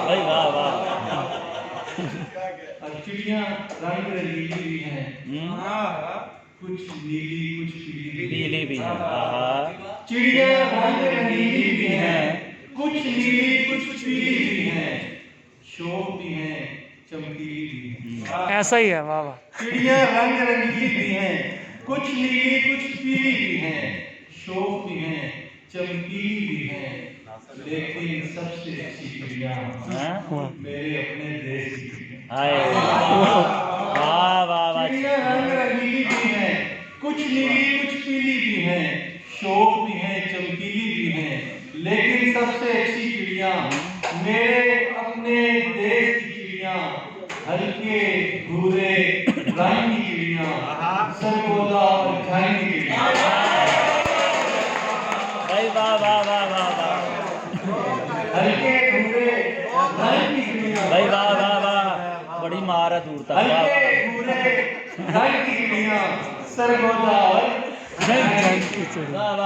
भाई वाह वाह। और चिड़िया रंग रंगीली भी हैं, कुछ नीली कुछ पीली भी है। हाँ चिड़िया रंग रंगीली भी हैं, कुछ नीली कुछ पीली भी हैं, शोक भी हैं चमकीली भी हैं। ऐसा ही है। वाह वाह। चिड़िया रंग रंगीली भी हैं, कुछ नीली कुछ पीली भी हैं, शोक भी हैं चमकीली भी हैं, लेकिन सबसे अच्छी चिड़िया मेरे अपने देश की चिड़िया। हाय वाह वाह वाह। चिड़िया रंग रंगीली भी हैं, कुछ नीली कुछ पीली भी हैं, शोक भी हैं चमकीली भी हैं, लेकिन सबसे अच्छी चिड़िया मेरे अपने देश की चिड़िया, हल्के भूरे रंग की चिड़िया, सरगोदा और झाई की चिड़िया। भाई वाह वाह वाह वाह वाह। हल्के भूरे रंग की चिड़िया, भाई वाह वाह वाह। बड़ी मार है दूर तक। वाह हल्के भूरे रंग की चिड़िया, सरगोदा और जय जय। वाह वाह।